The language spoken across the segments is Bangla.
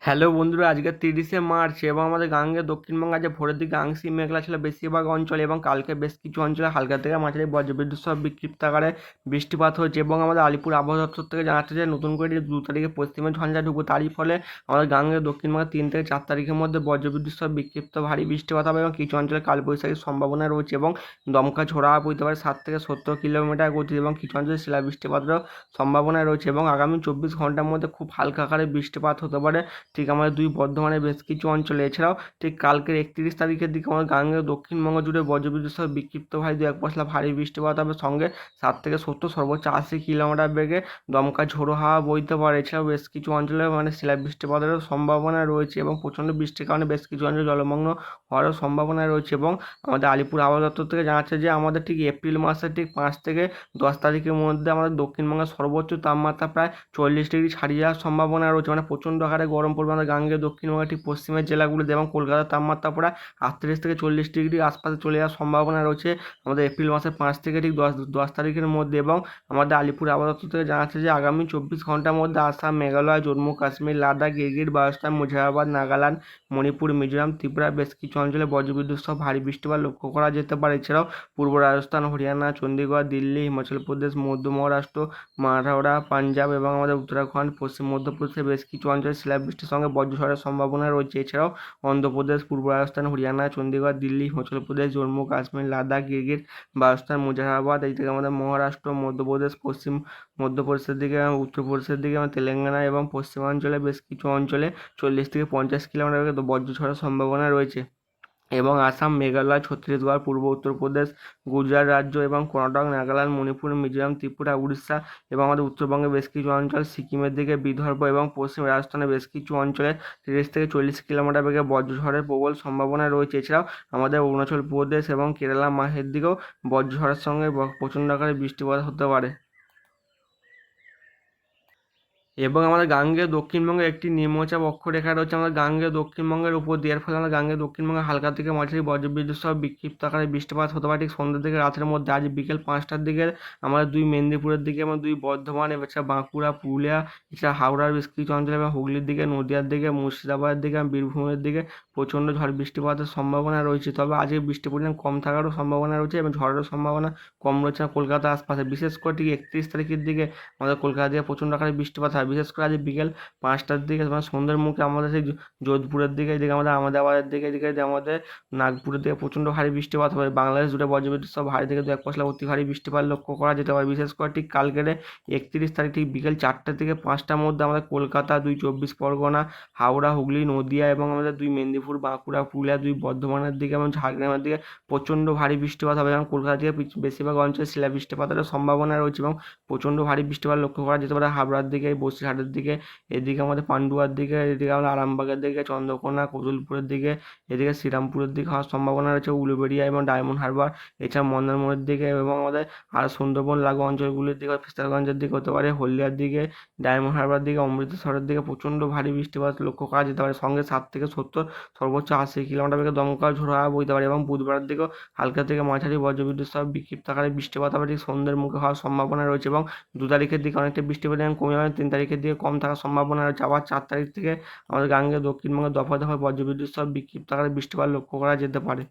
হ্যালো বন্ধুরা, আজকে 30শে মার্চ এবং আমাদের গাঙ্গেয় দক্ষিণবঙ্গে আজ ভোরের দিকে আংশিক মেঘলা ছিল বেশিরভাগ অঞ্চলে এবং কালকে বেশ কিছু অঞ্চলে হালকা থেকে মাঝারি বজ্রবিদ্যুৎ সহ বিক্ষিপ্ত আকারে বৃষ্টিপাত হয়েছে। এবং আমাদের আলিপুর আবহাওয়া দপ্তর থেকে জানাচ্ছে যে নতুন করে যে 2 তারিখে পশ্চিমে ঝঞ্ঝা ঢুকবে, তারই ফলে আমাদের গাঙ্গেয় দক্ষিণবঙ্গে 3 থেকে 4 তারিখের মধ্যে বজ্রবিদ্যুৎ সহ বিক্ষিপ্ত ভারী বৃষ্টিপাত হবে এবং কিছু অঞ্চলে কালবৈশাখীর সম্ভাবনা রয়েছে এবং দমকা ঝোড়ো হাওয়া বইতে পারে 60 থেকে 70 কিলোমিটার গতিতে এবং কিছু অঞ্চলে শিলা বৃষ্টিপাতেরও সম্ভাবনা রয়েছে এবং আগামী 24 ঘন্টার মধ্যে খুব হালকা আকারে বৃষ্টিপাত হতে পারে ঠিক আমাদের দুই বর্ধমানের বেশ কিছু অঞ্চলে। এছাড়াও ঠিক কালকের 31 তারিখের দিকে আমাদের গাঙ্গেয় দক্ষিণবঙ্গ জুড়ে বজ্রবিদ্যুৎ সহ বিক্ষিপ্ত ভারী 2-1 পশলা ভারী বৃষ্টিপাত হবে, সঙ্গে 60 থেকে 70 সর্বোচ্চ 80 কিলোমিটার বেগে দমকা ঝোড়ো হাওয়া বইতে পারে। এছাড়াও বেশ কিছু অঞ্চলে শিলা বৃষ্টিপাতেরও সম্ভাবনা রয়েছে এবং প্রচণ্ড বৃষ্টির কারণে বেশ কিছু অঞ্চলে জলমগ্ন হওয়ারও সম্ভাবনা রয়েছে। এবং আমাদের আলিপুর আবহাওয়া দপ্তর থেকে জানাচ্ছে যে আমাদের ঠিক এপ্রিল মাসের ঠিক 5 থেকে 10 তারিখের মধ্যে আমাদের দক্ষিণবঙ্গের সর্বোচ্চ তাপমাত্রা প্রায় 40 ডিগ্রি ছাড়িয়ে যাওয়ার সম্ভাবনা রয়েছে, প্রচণ্ড আকারে গরম পড়বে আমাদের গাঙ্গেয় দক্ষিণবঙ্গের ঠিক পশ্চিমের জেলাগুলিতে এবং কলকাতার তাপমাত্রা প্রায় 38 থেকে 40 ডিগ্রি আশপাশে চলে যাওয়ার সম্ভাবনা রয়েছে আমাদের এপ্রিল মাসের 5 থেকে ঠিক 10 তারিখের মধ্যে। এবং আমাদের আলিপুর আবহাওয়া দপ্তর থেকে জানাচ্ছে যে আগামী 24 ঘন্টার মধ্যে আসাম, মেঘালয়, জম্মু কাশ্মীর, লাদাখ, গিরগিট, বালস্তান, মুর্শিদাবাদ, নাগাল্যান্ড, মণিপুর, মিজোরাম, ত্রিপুরা বেশ কিছু অঞ্চলে বজ্রবিদ্যুৎ সহ ভারী বৃষ্টিপাত লক্ষ্য করা যেতে পারে। এছাড়াও পূর্ব রাজস্থান, হরিয়ানা, চণ্ডীগড়, দিল্লি, হিমাচল প্রদেশ, মধ্য মহারাষ্ট্র, মারাঠওয়াড়া, পাঞ্জাব এবং আমাদের উত্তরাখণ্ড, পশ্চিম মধ্যপ্রদেশের বেশ কিছু অঞ্চলে শিলাবৃষ্টির সঙ্গে বজ্রঝড়ের সম্ভাবনা রয়েছে। এছাড়াও অন্ধ্রপ্রদেশ, পূর্ব রাজস্থান, হরিয়ানা, চণ্ডীগড়, দিল্লি, হিমাচল প্রদেশ, জম্মু কাশ্মীর, লাদাখ, গিরগিট, বালস্তান, মুজাফরাবাদ, এই থেকে আমাদের মহারাষ্ট্র, মধ্যপ্রদেশ, পশ্চিম মধ্যপ্রদেশের দিকে, উত্তরপ্রদেশের দিকে, তেলেঙ্গানা এবং পশ্চিমাঞ্চলে বেশ কিছু অঞ্চলে 40 থেকে 50 কিলোমিটার বেগে বজ্রঝড়ের সম্ভাবনা রয়েছে। এবং আসাম, মেঘালয়, ছত্তিশগড়, পূর্ব উত্তরপ্রদেশ, গুজরাট রাজ্য এবং কর্ণাটক, নাগাল্যান্ড, মণিপুর, মিজোরাম, ত্রিপুরা, উড়িষ্যা এবং আমাদের উত্তরবঙ্গের বেশ কিছু অঞ্চল, সিকিমের দিকে বিদর্ভ এবং পশ্চিম রাজস্থানের বেশ কিছু অঞ্চলে 30 থেকে 40 কিলোমিটার বেগে বজ্রঝড়ের প্রবল সম্ভাবনা রয়েছে। এছাড়াও আমাদের অরুণাচল প্রদেশ এবং কেরালা মাহের দিকেও বজ্রঝড়ের সঙ্গে প্রচণ্ড আকারে বৃষ্টিপাত হতে পারে। এবং আমাদের গাঙ্গেয় দক্ষিণবঙ্গে একটি নিম্নচাপ অক্ষরেখা রয়েছে আমাদের গাঙ্গেয় দক্ষিণবঙ্গের উপর দিয়ে, এর ফলে আমাদের গাঙ্গেয় দক্ষিণবঙ্গে হালকা থেকে মাঝারি বজ্রবিদ্যুৎ সহ বিক্ষিপ্ত আকারে বৃষ্টিপাত হতে পারে ঠিক সন্ধ্যা থেকে রাতের মধ্যে। আজ বিকেল 5টার দিকে আমাদের দুই মেদিনীপুরের দিকে এবং দুই বর্ধমান, এছাড়া বাঁকুড়া, পুরুলিয়া, এছাড়া হাওড়ার বেশ কিছু অঞ্চল এবং হুগলির দিকে, নদিয়ার দিকে, মুর্শিদাবাদের দিকে এবং বীরভূমের দিকে প্রচণ্ড ঝড় বৃষ্টিপাতের সম্ভাবনা রয়েছে। তবে আজকে বৃষ্টির পরিমাণ কম থাকারও সম্ভাবনা রয়েছে এবং ঝড়েরও সম্ভাবনা কম রয়েছে কলকাতার আশপাশে। বিশেষ করে ঠিক 31 তারিখের দিকে আমাদের কলকাতা দিকে প্রচণ্ড আকারে বৃষ্টিপাত হয়, বিশেষ করে আজ বিকেল 5টার দিকে সন্ধ্যের মুখে আমাদের সেই যোধপুরের দিকে, এদিকে আমাদের আহমেদাবাদের দিকে, এদিকে আমাদের নাগপুরের দিকে প্রচণ্ড ভারী বৃষ্টিপাত হবে। বাংলাদেশ জুড়ে বজ্রবিদ্যুৎ সহ ভারী থেকে 2-1 পশলা অতি ভারী বৃষ্টিপাত লক্ষ্য করা যেতে পারে। বিশেষ করে ঠিক কালকের 31 তারিখ ঠিক বিকেল 4টে থেকে 5টার মধ্যে আমাদের কলকাতা, 2 চব্বিশ পরগনা, হাওড়া, হুগলি, নদিয়া এবং আমাদের 2 মেদিনীপুর, বাঁকুড়া, পুরুলিয়া, 2 বর্ধমানের দিকে এবং ঝাড়গ্রামের দিকে প্রচণ্ড ভারী বৃষ্টিপাত হবে এবং কলকাতা থেকে বেশিরভাগ অঞ্চলে শিলা বৃষ্টিপাতের সম্ভাবনা রয়েছে এবং প্রচণ্ড ভারী বৃষ্টিপাত লক্ষ্য করা যেতে পারে হাবড়ার দিকে, বসিরহাটের দিকে, এদিকে আমাদের পান্ডুয়ার দিকে, এদিকে আমাদের আরামবাগের দিকে, চন্দ্রকোনা, কতুলপুরের দিকে, এদিকে শ্রীরামপুরের দিকে হওয়ার সম্ভাবনা রয়েছে, উলুবেড়িয়া এবং ডায়মন্ড হারবার, এছাড়া মন্দারমনির দিকে এবং আমাদের আর সুন্দরবন লাগোয়া অঞ্চলগুলির দিকে, ফিস্টারগঞ্জের দিকে হতে পারে, হলদিয়ার দিকে, ডায়মন্ড হারবার দিকে, অমৃতসরের দিকে প্রচণ্ড ভারী বৃষ্টিপাত লক্ষ্য করা যেতে পারে, সঙ্গে 60 থেকে 70 সর্বোচ্চ 80 কিলোমিটার বেগে দমকা ঝোড়ো হাওয়া বইতে পারে। এবং বুধবারের দিকেও হালকা থেকে মাঝারি বজ্রবিদ্যুৎ সহ বিক্ষিপ্ত আকারে বৃষ্টিপাত হবে ঠিক সন্ধ্যের মুখে হওয়ার সম্ভাবনা রয়েছে। এবং 2 তারিখের দিকে অনেকটা বৃষ্টির পরিমাণ কমে যাবে, 3 তারিখের দিকে কম থাকার সম্ভাবনা রয়েছে। আবার 4 তারিখ থেকে আমাদের গাঙ্গেয় দক্ষিণবঙ্গে দফায় দফায় বজ্রবিদ্যুৎ সহ বিক্ষিপ্ত আকারে বৃষ্টিপাত লক্ষ্য করা যেতে পারে।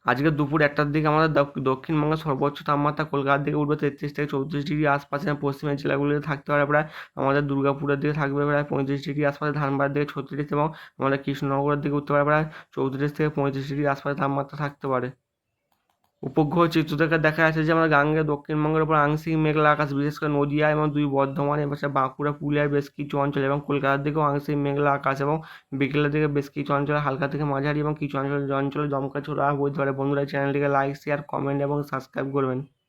আজকে দুপুর 1টার দিকে আমাদের দক্ষিণবঙ্গের সর্বোচ্চ তাপমাত্রা কলকাতার দিকে উঠবে 33 থেকে 34 ডিগ্রি আশপাশে, পশ্চিমের জেলাগুলিতে থাকতে পারে প্রায় আমাদের দুর্গাপুরের দিকে থাকবে প্রায় 35 ডিগ্রি আশপাশে, ধানবাদের দিকে 36 এবং আমাদের কৃষ্ণনগরের দিকে উঠতে পারে প্রায় 34 থেকে 35 ডিগ্রি আশপাশে তাপমাত্রা থাকতে পারে। উপগ্রহ চিত্র থেকে দেখা যাচ্ছে যে আমাদের গাঙ্গেয় দক্ষিণবঙ্গের উপর আংশিক মেঘলা আকাশ, বিশেষ করে নদিয়া এবং 2 বর্ধমান এবং বাঁকুড়া, পুরুলিয়ার বেশ কিছু অঞ্চল এবং কলকাতার দিকেও আংশিক মেঘলা আকাশ এবং বিকেলের দিকে বেশ কিছু অঞ্চলে হালকা থেকে মাঝারি এবং কিছু অঞ্চলে দমকা ঝোড়ো হাওয়া বইতে পারে। বন্ধুরা, চ্যানেলটিকে লাইক, শেয়ার, কমেন্ট এবং সাবস্ক্রাইব করবেন।